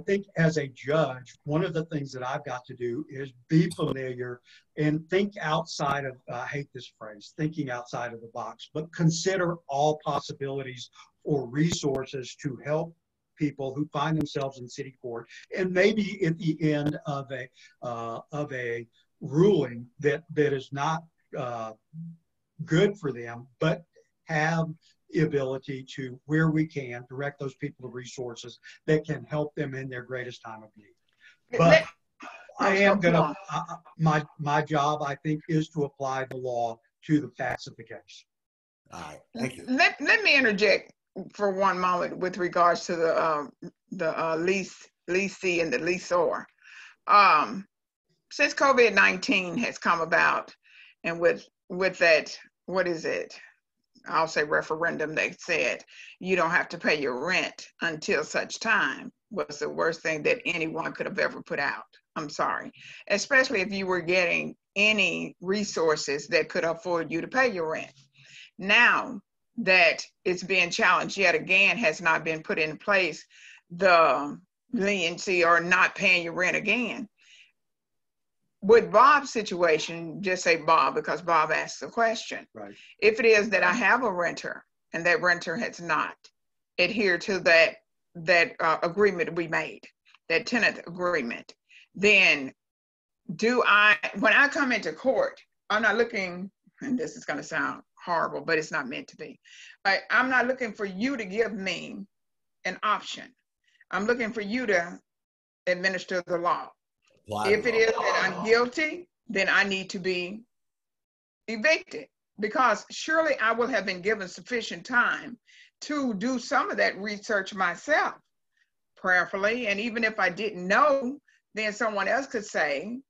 Speaker 2: think as a judge, one of the things that I've got to do is be familiar and think outside of, I hate this phrase, thinking outside of the box, but consider all possibilities or resources to help people who find themselves in city court, and maybe at the end of a ruling that is not good for them, but have the ability to, where we can, direct those people to resources that can help them in their greatest time of need. But I am gonna, my job, I think, is to apply the law to the facts of the case.
Speaker 3: All right, thank you.
Speaker 1: Let me interject for one moment with regards to the leasee and the leaseor. Since COVID-19 has come about, and with that, what is it? I'll say referendum, they said you don't have to pay your rent until such time, was the worst thing that anyone could have ever put out. I'm sorry, especially if you were getting any resources that could afford you to pay your rent. Now that it's being challenged yet again, has not been put in place, the leniency or not paying your rent again. With Bob's situation, just say Bob because Bob asked the question.
Speaker 2: Right.
Speaker 1: If it is that I have a renter and that renter has not adhered to that agreement we made, that tenant agreement, then when I come into court, I'm not looking, and this is going to sound horrible, but it's not meant to be. I'm not looking for you to give me an option. I'm looking for you to administer the law. If it is that I'm guilty, then I need to be evicted, because surely I will have been given sufficient time to do some of that research myself, prayerfully. And even if I didn't know, then someone else could say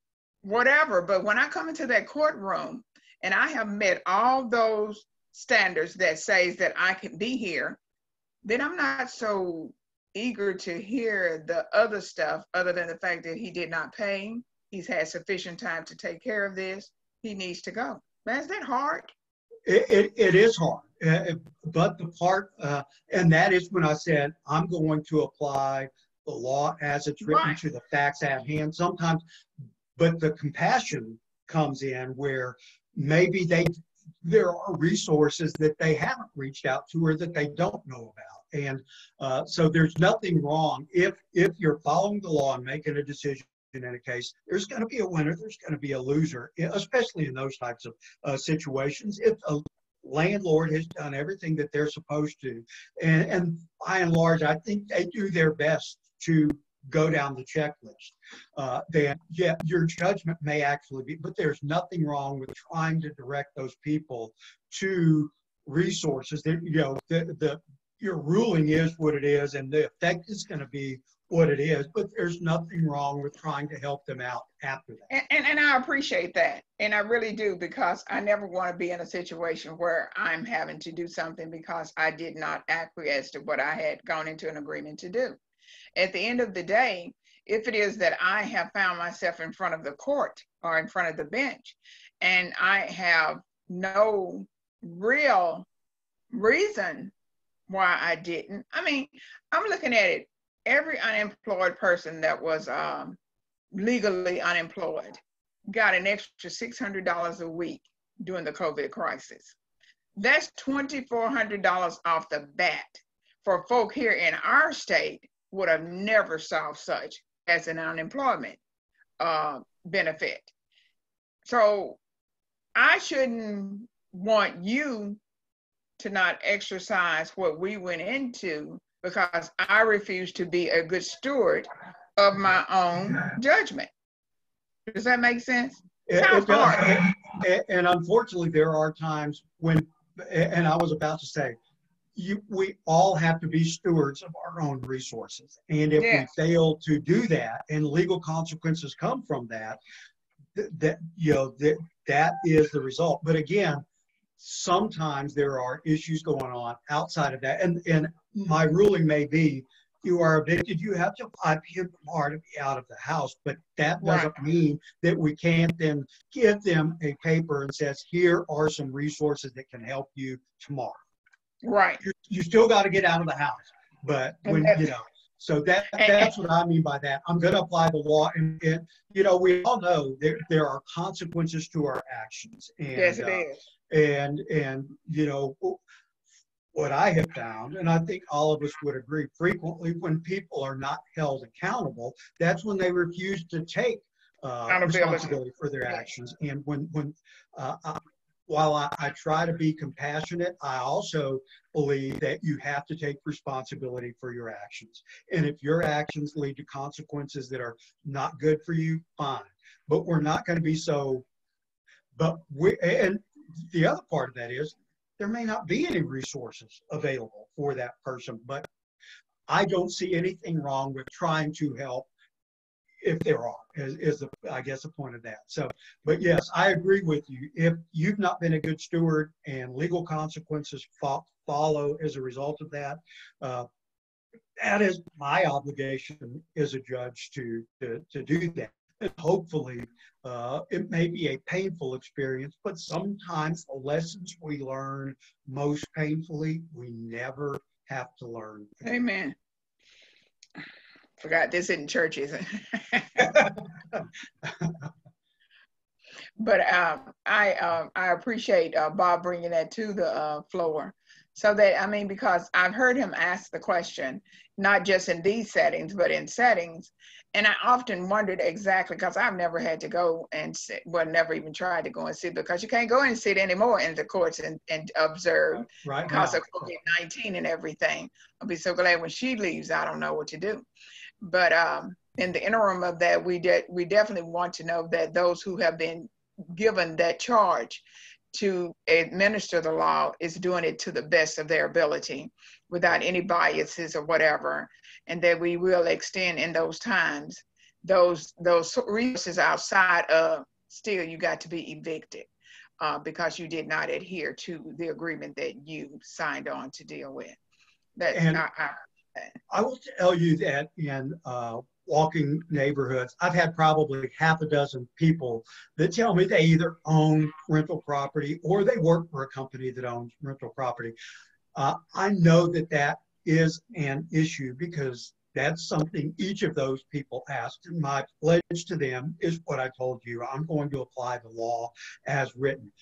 Speaker 1: whatever. But when I come into that courtroom and I have met all those standards that says that I can be here, then I'm not so eager to hear the other stuff, other than the fact that he did not pay. He's had sufficient time to take care of this. He needs to go. Man, is that hard?
Speaker 2: It is hard. But the part, and that is when I said, I'm going to apply the law as it's written to the facts at hand sometimes. But the compassion comes in where maybe there are resources that they haven't reached out to or that they don't know about. And so there's nothing wrong if you're following the law and making a decision in a case. There's going to be a winner, there's going to be a loser, especially in those types of situations. If a landlord has done everything that they're supposed to, and by and large, I think they do their best to go down the checklist, then yeah, your judgment may actually be, but there's nothing wrong with trying to direct those people to resources that, you know, your ruling is what it is and the effect is going to be what it is, but there's nothing wrong with trying to help them out after that.
Speaker 1: And I appreciate that. And I really do, because I never want to be in a situation where I'm having to do something because I did not acquiesce to what I had gone into an agreement to do. At the end of the day, if it is that I have found myself in front of the court or in front of the bench and I have no real reason why I didn't, I mean, I'm looking at it, every unemployed person that was legally unemployed got an extra $600 a week during the COVID crisis. That's $2,400 off the bat. For folk here in our state would have never saw such as an unemployment benefit. So I shouldn't want you to not exercise what we went into because I refuse to be a good steward of my own judgment. Does that make sense?
Speaker 2: It does. And unfortunately, there are times when, and I was about to say, we all have to be stewards of our own resources. And if we fail to do that, and legal consequences come from that, that is the result. But again, sometimes there are issues going on outside of that. And my ruling may be, you are evicted, you have to apply PMR to be out of the house, but that doesn't mean that we can't then give them a paper and says, here are some resources that can help you tomorrow.
Speaker 1: Right.
Speaker 2: You still got to get out of the house, but when, you know, so that's what I mean by that. I'm going to apply the law, and you know, we all know there are consequences to our actions. And,
Speaker 1: yes, it is.
Speaker 2: And you know, what I have found, and I think all of us would agree, frequently when people are not held accountable, that's when they refuse to take responsibility for their actions. And while I try to be compassionate, I also believe that you have to take responsibility for your actions. And if your actions lead to consequences that are not good for you, fine. But we're not going to be so, and the other part of that is there may not be any resources available for that person, but I don't see anything wrong with trying to help if there are, is I guess the point of that. So, but yes, I agree with you. If you've not been a good steward and legal consequences follow as a result of that, that is my obligation as a judge to do that. And hopefully, it may be a painful experience, but sometimes the lessons we learn most painfully, we never have to learn.
Speaker 1: Amen. Forgot this isn't church, is it? But I appreciate Bob bringing that to the floor, So that, I mean, because I've heard him ask the question, not just in these settings, but in settings. And I often wondered exactly, because I've never had to go and sit, well, never even tried to go and sit, because you can't go and sit anymore in the courts and observe because of COVID-19 and everything. I'll be so glad when she leaves, I don't know what to do. But in the interim of that, we definitely want to know that those who have been given that charge to administer the law is doing it to the best of their ability without any biases or whatever, and that we will extend in those times those resources outside of still you got to be evicted because you did not adhere to the agreement that you signed on to deal with.
Speaker 2: I will tell you that in walking neighborhoods, I've had probably half a dozen people that tell me they either own rental property or they work for a company that owns rental property. I know that that is an issue because that's something each of those people asked. And my pledge to them is what I told you. I'm going to apply the law as written.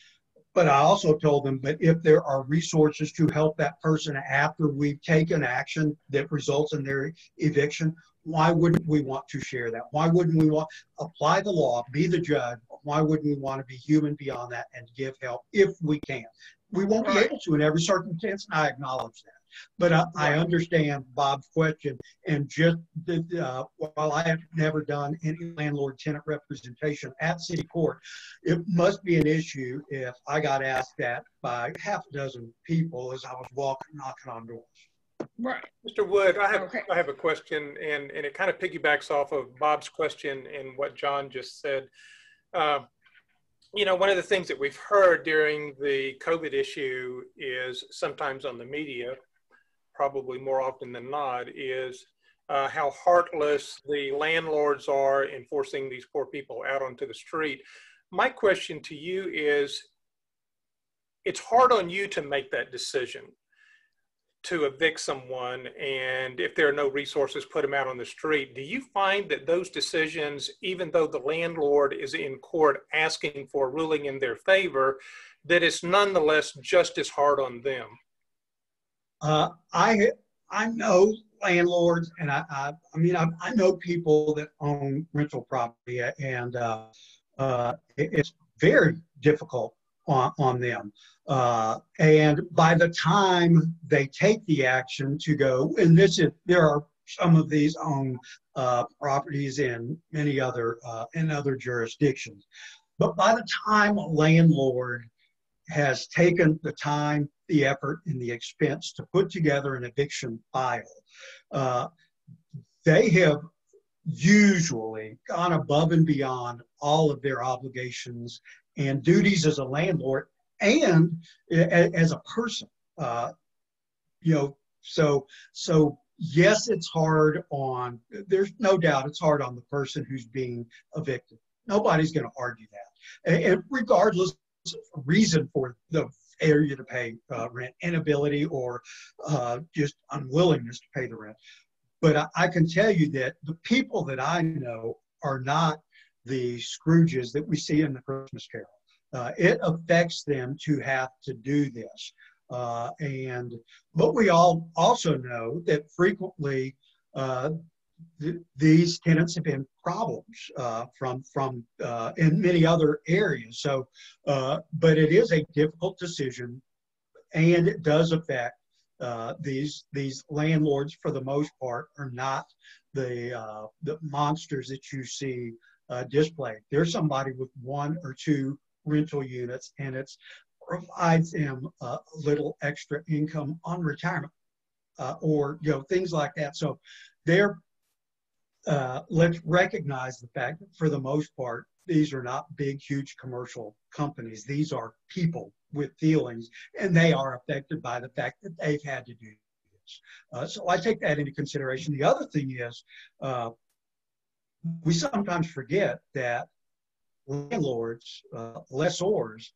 Speaker 2: But I also told them that if there are resources to help that person after we've taken action that results in their eviction, why wouldn't we want to share that? Why wouldn't we want to apply the law, be the judge? Why wouldn't we want to be human beyond that and give help if we can? We won't be able to in every circumstance, and I acknowledge that. But I understand Bob's question, and just while I have never done any landlord-tenant representation at city court, it must be an issue if I got asked that by half a dozen people as I was knocking on doors.
Speaker 1: Right.
Speaker 5: Mr. Wood, I have a question, and it kind of piggybacks off of Bob's question and what John just said. You know, one of the things that we've heard during the COVID issue is sometimes on the media, probably more often than not, is how heartless the landlords are in forcing these poor people out onto the street. My question to you is, it's hard on you to make that decision to evict someone, and if there are no resources, put them out on the street. Do you find that those decisions, even though the landlord is in court asking for a ruling in their favor, that it's nonetheless just as hard on them?
Speaker 2: I know landlords, and I mean I know people that own rental property, and it's very difficult on them. And by the time they take the action to go, and there are some of these own properties in many other in other jurisdictions, but by the time a landlord has taken the time, the effort, and the expense to put together an eviction file, they have usually gone above and beyond all of their obligations and duties as a landlord and as a person. You know, so yes, it's hard on, there's no doubt it's hard on the person who's being evicted. Nobody's going to argue that. And regardless of reason for the failure to pay rent, inability or just unwillingness to pay the rent. But I can tell you that the people that I know are not the Scrooges that we see in the Christmas Carol. It affects them to have to do this. But we all also know that frequently these tenants have been problems from in many other areas. So, but it is a difficult decision, and it does affect these landlords. For the most part, are not the monsters that you see displayed. There's somebody with one or two rental units, and it provides them a little extra income on retirement or things like that. So they're let's recognize the fact that for the most part, these are not big, huge commercial companies. These are people with feelings, and they are affected by the fact that they've had to do this. So I take that into consideration. The other thing is we sometimes forget that landlords, lessors,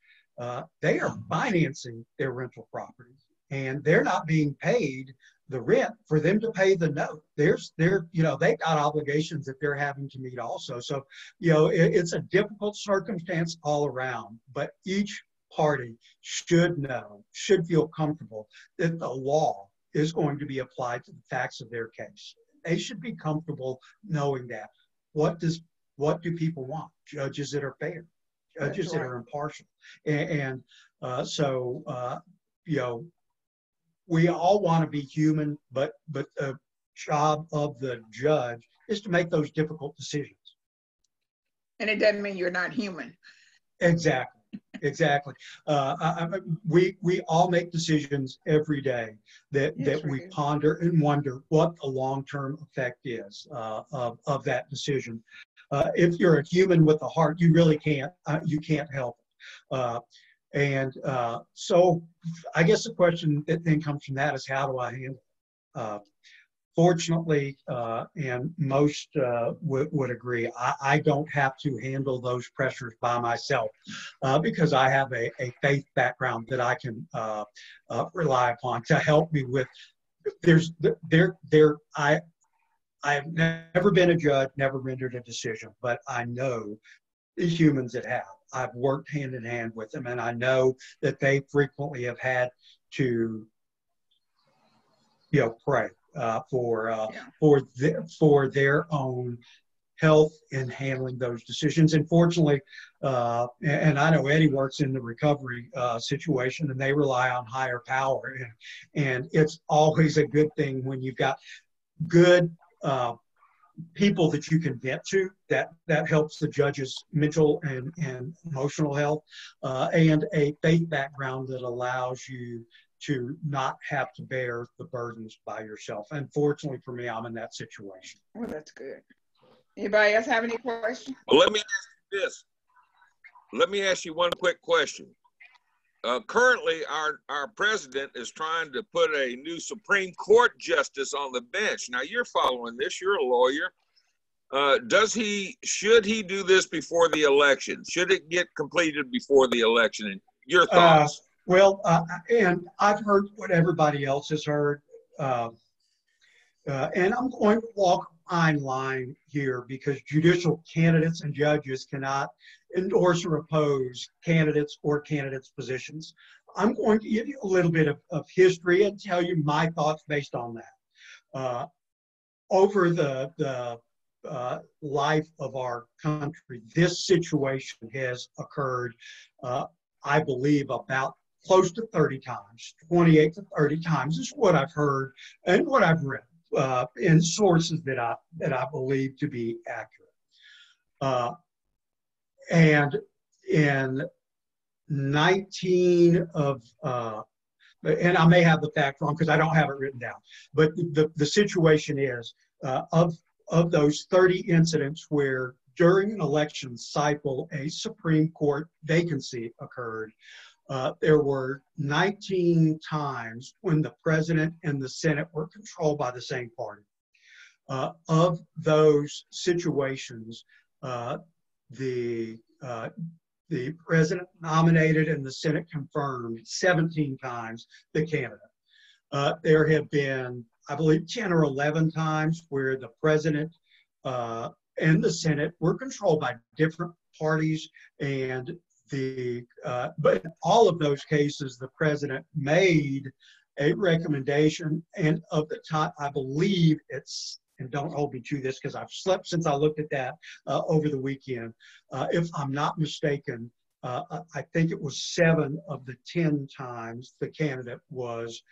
Speaker 2: they are financing their rental properties, and they're not being paid the rent for them to pay the note. They've got obligations that they're having to meet also. So, it's a difficult circumstance all around, but each party should know, should feel comfortable that the law is going to be applied to the facts of their case. They should be comfortable knowing that. What do people want? Judges that are fair, judges that are impartial. And you know, we all want to be human, but the job of the judge is to make those difficult decisions.
Speaker 1: And it doesn't mean you're not human.
Speaker 2: Exactly. Exactly. We all make decisions every day that we ponder and wonder what the long-term effect is of that decision. If you're a human with a heart, you really can't help it. So I guess the question that then comes from that is, how do I handle it? Fortunately, and most would agree, I don't have to handle those pressures by myself because I have a faith background that I can rely upon to help me with. I've never been a judge, never rendered a decision, but I know the humans that have. I've worked hand in hand with them, and I know that they frequently have had to, pray for their own health in handling those decisions. And fortunately, and I know Eddie works in the recovery situation, and they rely on higher power, and it's always a good thing when you've got good people that you can vent to. That helps the judge's mental and emotional health, and a faith background that allows you to not have to bear the burdens by yourself. And fortunately for me, I'm in that situation.
Speaker 1: Well, that's good. Anybody else have any questions?
Speaker 8: Well, let me ask you this. Let me ask you one quick question. Currently, our president is trying to put a new Supreme Court justice on the bench. Now, you're following this. You're a lawyer. Should he do this before the election? Should it get completed before the election? And your thoughts?
Speaker 2: And I've heard what everybody else has heard. And I'm going to walk a fine line here because judicial candidates and judges cannot endorse or oppose candidates or candidates' positions. I'm going to give you a little bit of history and tell you my thoughts based on that. Over the life of our country, this situation has occurred, I believe, about close to 30 times, 28 to 30 times is what I've heard and what I've read in sources that I believe to be accurate. And in 19 of, and I may have the fact wrong because I don't have it written down, but the situation is of those 30 incidents where during an election cycle a Supreme Court vacancy occurred, there were 19 times when the president and the Senate were controlled by the same party. Of those situations, the president nominated and the Senate confirmed 17 times the candidate. There have been, I believe, 10 or 11 times where the president and the Senate were controlled by different parties, and but in all of those cases, the president made a recommendation, and of the time, I believe it's, and don't hold me to this because I've slept since I looked at that over the weekend. If I'm not mistaken, I think it was 7 of the 10 times the candidate was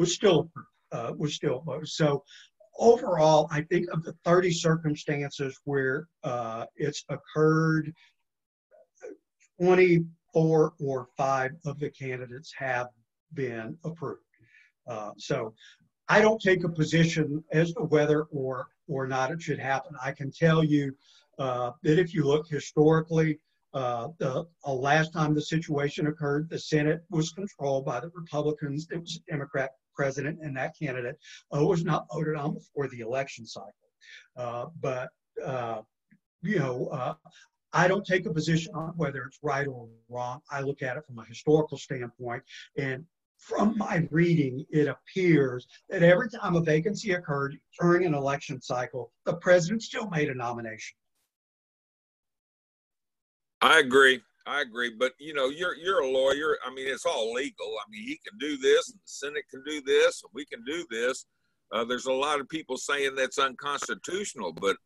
Speaker 2: still opposed. So overall, I think of the 30 circumstances where it's occurred, 24 or 5 of the candidates have been approved. So I don't take a position as to whether or not it should happen. I can tell you that if you look historically, the last time the situation occurred, the Senate was controlled by the Republicans. It was a Democrat president, and that candidate was not voted on before the election cycle. But I don't take a position on whether it's right or wrong. I look at it from a historical standpoint, and from my reading, it appears that every time a vacancy occurred during an election cycle, the president still made a nomination.
Speaker 8: I agree. I agree, but you know, you're a lawyer. I mean, it's all legal. I mean, he can do this, and the Senate can do this, and we can do this. There's a lot of people saying that's unconstitutional, but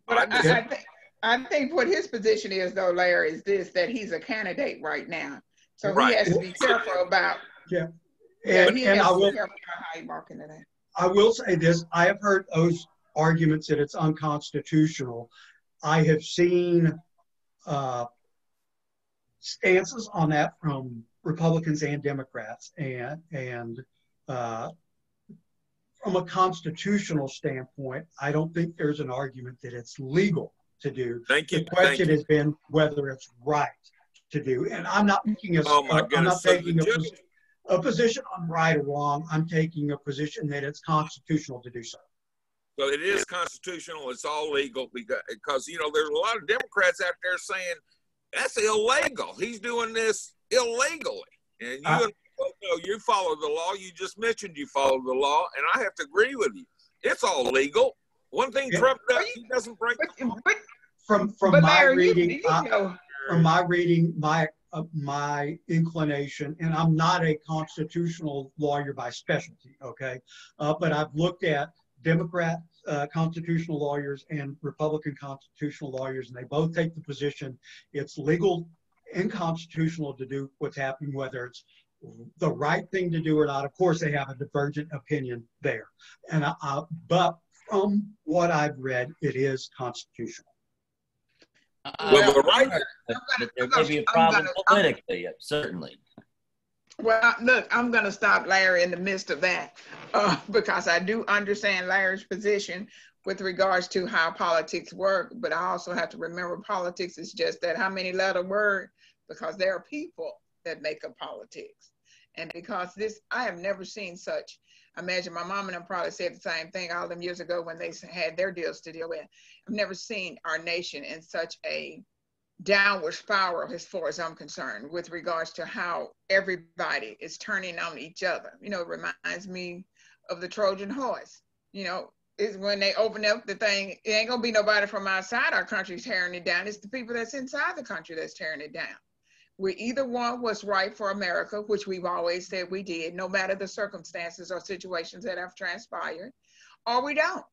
Speaker 1: I think what his position is, though, Larry, is this: that he's a candidate right now, so
Speaker 8: right.
Speaker 1: he has to be careful about.
Speaker 2: Yeah,
Speaker 1: and I will. How he marking it.
Speaker 2: I will say this: I have heard those arguments that it's unconstitutional. I have seen stances on that from Republicans and Democrats, and from a constitutional standpoint, I don't think there's an argument that it's legal to do.
Speaker 8: Thank you.
Speaker 2: The question has been whether it's right to do, and I'm not making I'm not taking a position on right or wrong. I'm taking a position that it's constitutional to do so.
Speaker 8: So it is constitutional. It's all legal because you know there's a lot of Democrats out there saying that's illegal. He's doing this illegally, and you follow the law. You just mentioned you follow the law, and I have to agree with you. It's all legal. One thing Trump does, he doesn't break the law.
Speaker 2: From my reading, my inclination, and I'm not a constitutional lawyer by specialty, okay, but I've looked at Democrat constitutional lawyers and Republican constitutional lawyers, and they both take the position it's legal and constitutional to do what's happening, whether it's the right thing to do or not. Of course, they have a divergent opinion there, and but from what I've read, it is constitutional.
Speaker 7: Well, there may be a problem politically, certainly.
Speaker 1: Well, look, I'm going to stop Larry in the midst of that because I do understand Larry's position with regards to how politics work, but I also have to remember politics is just that how many letter word, because there are people that make up politics. And because I have never seen such, I imagine my mom and them probably said the same thing all them years ago when they had their deals to deal with. I've never seen our nation in such a downward spiral as far as I'm concerned with regards to how everybody is turning on each other. You know, it reminds me of the Trojan horse. You know, is when they open up the thing, it ain't gonna be nobody from outside our country tearing it down. It's the people that's inside the country that's tearing it down. We either want what's right for America, which we've always said we did, no matter the circumstances or situations that have transpired, or we don't.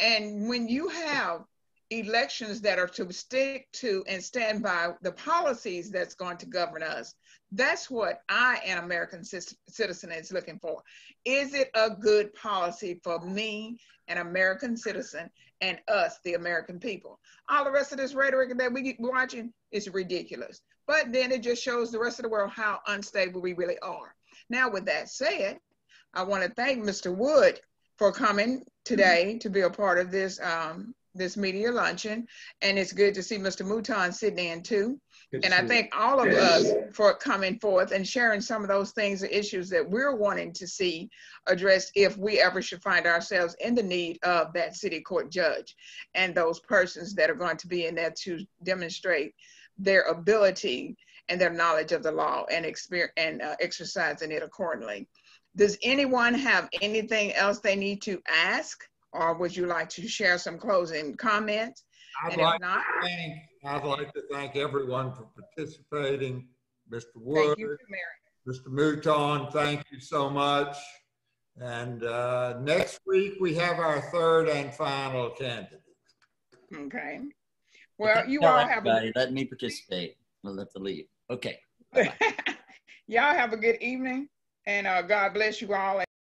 Speaker 1: And when you have elections that are to stick to and stand by the policies that's going to govern us, that's what I, an American citizen, is looking for. Is it a good policy for me, an American citizen, and us, the American people? All the rest of this rhetoric that we keep watching is ridiculous. But then it just shows the rest of the world how unstable we really are. Now, with that said, I want to thank Mr. Wood for coming today to be a part of this this media luncheon. And it's good to see Mr. Mouton sitting in too. And I thank all of us for coming forth and sharing some of those things and issues that we're wanting to see addressed if we ever should find ourselves in the need of that city court judge and those persons that are going to be in there to demonstrate their ability and their knowledge of the law and exercising it accordingly. Does anyone have anything else they need to ask, or would you like to share some closing comments?
Speaker 6: I'd like to thank everyone for participating. Mr. Wood,
Speaker 1: thank you,
Speaker 6: Mr. Mouton, thank you so much. And next week we have a third and final candidate.
Speaker 1: Okay. Well, you all have
Speaker 7: let me participate. We'll have to leave. Okay.
Speaker 1: Y'all have a good evening, and God bless you all.